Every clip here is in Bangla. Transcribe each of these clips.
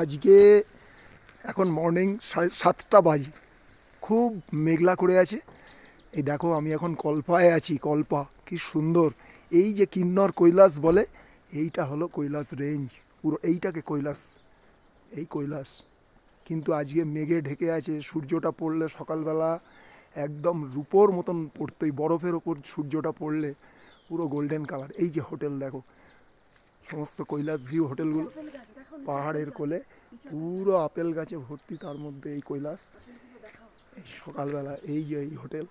আজকে এখন মর্নিং 7:30 বাজে, খুব মেঘলা করে আছে। এই দেখো আমি এখন কল্পায় আছি। কল্পা কি সুন্দর, এই যে কিন্নর কৈলাস বলে, এইটা হলো কৈলাস রেঞ্জ। পুরো এইটাকে কৈলাস, এই কৈলাস। কিন্তু আজকে মেঘে ঢেকে আছে, সূর্যটা পড়লে সকালবেলা একদম রূপোর মতন পড়তো, এই বরফের ওপর সূর্যটা পড়লে পুরো গোল্ডেন কালার। এই যে হোটেল দেখো, সমস্ত কৈলাস ভিউ হোটেলগুলো পাহাড়ের কোলে, পুরো আপেল গাছে ভর্তি, তার মধ্যে এই কৈলাস। এই সকালবেলা এই যে এই হোটেল,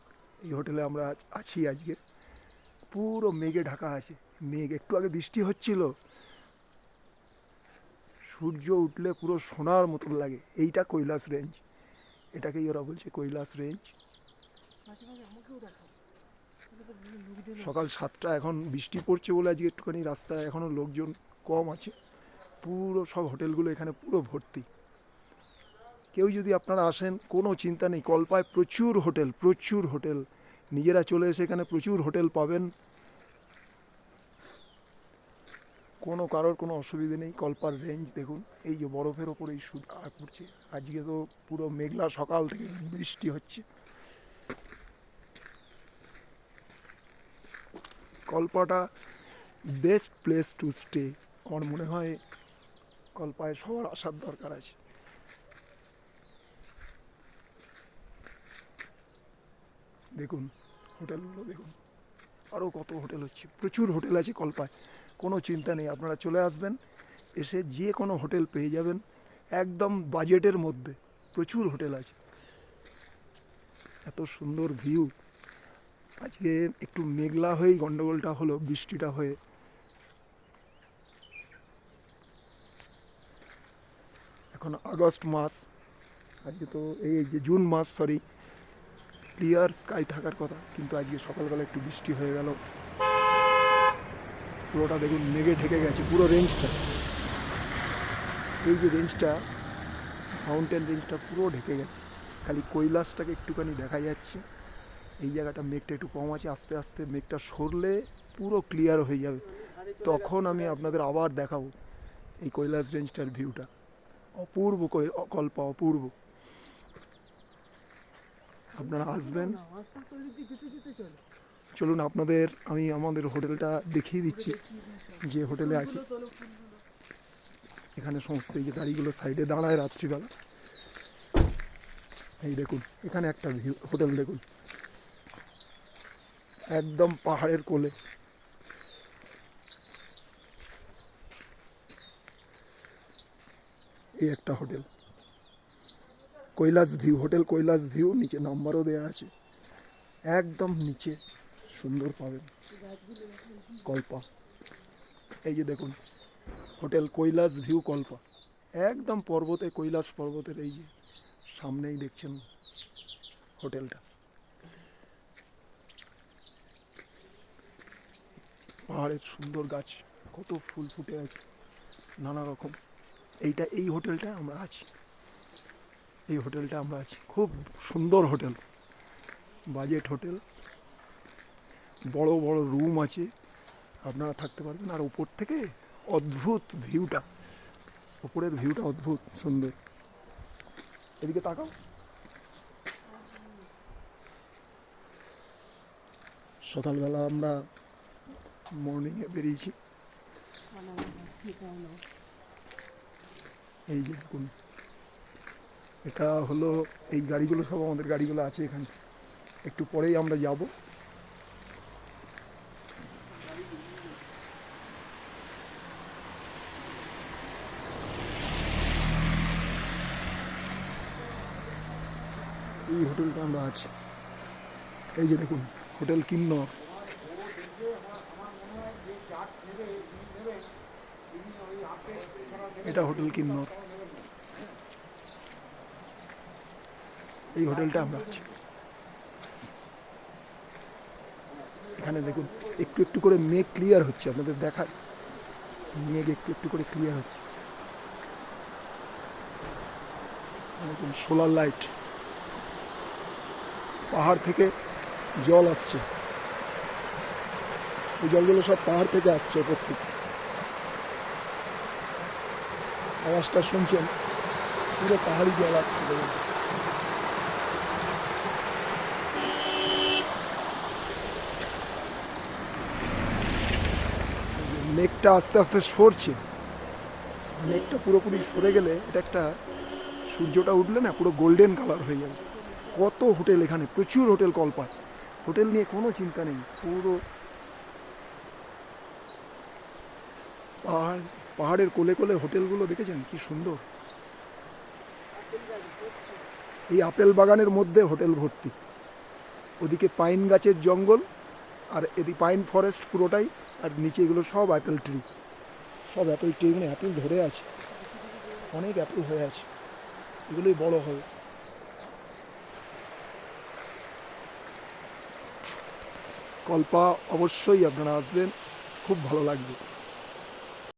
এই হোটেলে আমরা আছি আজকে। পুরো মেঘে ঢাকা আছে, মেঘ। একটু আগে বৃষ্টি হচ্ছিল, সূর্য উঠলে পুরো সোনার মতন লাগে। এইটা কৈলাস রেঞ্জ, এটাকেই ওরা বলছে কৈলাস রেঞ্জ। সকাল 7টা, এখন বৃষ্টি পড়ছে বলে আজকে একটুখানি রাস্তায় এখনও লোকজন কম আছে। পুরো সব হোটেলগুলো এখানে পুরো ভর্তি। কেউ যদি আপনারা আসেন, কোনো চিন্তা নেই, কল্পায় প্রচুর হোটেল, প্রচুর হোটেল। নিজেরা চলে এসে এখানে প্রচুর হোটেল পাবেন, কোনো কারোর কোনো অসুবিধে নেই। কল্পার রেঞ্জ দেখুন, এই যে বরফের ওপর এই সূর্য পড়ছে। আজকে তো পুরো মেঘলা, সকাল থেকে বৃষ্টি হচ্ছে। কল্পাটা বেস্ট প্লেস টু স্টে। আমার মনে হয় কল্পায় সবার আসার দরকার আছে। দেখুন হোটেলগুলো দেখুন, আরও কত হোটেল হচ্ছে, প্রচুর হোটেল আছে কল্পায়। কোনো চিন্তা নেই, আপনারা চলে আসবেন, এসে যে কোনো হোটেল পেয়ে যাবেন একদম বাজেটের মধ্যে। প্রচুর হোটেল আছে, এত সুন্দর ভিউ। আজকে একটু মেঘলা হয়েই গন্ডগোলটা হলো, বৃষ্টিটা হয়ে। এখন আগস্ট মাস, আজকে তো এই যে জুন মাস, সরি। ক্লিয়ার স্কাই থাকার কথা, কিন্তু আজকে সকালবেলা একটু বৃষ্টি হয়ে গেল। পুরোটা দেখুন মেঘে ঢেকে গেছে, পুরো রেঞ্জটা। এই যে রেঞ্জটা, মাউন্টেন রেঞ্জটা পুরো ঢেকে গেছে, খালি কৈলাসটাকে একটুখানি দেখা যাচ্ছে। এই জায়গাটা মেঘটা একটু কম আছে, আস্তে আস্তে মেঘটা সরলে পুরো ক্লিয়ার হয়ে যাবে, তখন আমি আপনাদের আবার দেখাবো এই কৈলাস রেঞ্জটার ভিউটা। অপূর্ব কল্পা, অপূর্ব। আপনারা আসবেন, চলুন আপনাদের আমি আমাদের হোটেলটা দেখিয়ে দিচ্ছি, যে হোটেলে আছি। এখানে সমস্ত এই যে গাড়িগুলো সাইডে দাঁড়ায় রাত্রিবেলা, এই দেখুন এখানে একটা ভিউ হোটেল দেখুন, একদম পাহাড়ের কোলে। এই একটা hotel Kailash view, hotel Kailash view. নিচে নাম্বারও দেওয়া আছে, একদম নিচে সুন্দর পাবেন কল্পা। এই যে দেখুন হোটেল কৈলাস ভিউ কল্পা, একদম পর্বতে, কৈলাস পর্বতের এই যে সামনেই দেখছেন হোটেলটা। পাহাড়ের সুন্দর গাছ, কত ফুল ফুটে আছে নানা রকম। এই হোটেলটা আমরা আছি, এই হোটেলটা আমরা আছি। খুব সুন্দর হোটেল, বাজেট হোটেল, বড় বড় রুম আছে, আপনারা থাকতে পারবেন। আর উপর থেকে অদ্ভুত ভিউটা, উপরের ভিউটা অদ্ভুত সুন্দর। এদিকে তাকাও, সকালবেলা আমরা মর্নিংয়ে বেরিয়েছি। এই যে দেখুন, এটা হলো এই গাড়িগুলো, সব আমাদের গাড়িগুলো আছে এখানে, একটু পরেই আমরা যাব। এই হোটেলটা আমরা আছি, এই যে দেখুন হোটেল কিন্নর। এটা হোটেল কিন্নর, এই হোটেলটা আমরা আছি। এখানে দেখুন একটু একটু করে মেঘ ক্লিয়ার হচ্ছে, আপনাদের দেখায়, মেঘ একটু একটু করে ক্লিয়ার হচ্ছে। দেখুন সোলার লাইট, পাহাড় থেকে জল আসছে, এই জলগুলো সব পাহাড় থেকে আসছে ওপর থেকে। আওয়াজটা শুনছেন, পুরো পাহাড়ি জল আসছে দেখুন। মেঘটা আস্তে আস্তে সরছে, মেঘটা পুরোপুরি সরে গেলে এটা একটা, সূর্যটা উঠলে না পুরো গোল্ডেন কালার হয়ে যাবে। কত হোটেল এখানে, প্রচুর হোটেল কল্পায়, হোটেল নিয়ে কোনো চিন্তা নেই। পুরো পাহাড়, পাহাড়ের কোলে কোলে হোটেলগুলো দেখেছেন কি সুন্দর। এই আপেল বাগানের মধ্যে হোটেল ভর্তি, ওদিকে পাইন গাছের জঙ্গল, আর এদিকে পাইন ফরেস্ট পুরোটাই, আর নিচে এগুলো সব অ্যাপেল ট্রি, সব অ্যাপেল ট্রি, এখানে অ্যাপেল ধরে আছে, অনেক অ্যাপেল হয়ে আছে, এগুলোই বড় হবে। কল্পা অবশ্যই আপনারা আসবেন, খুব ভালো লাগবে।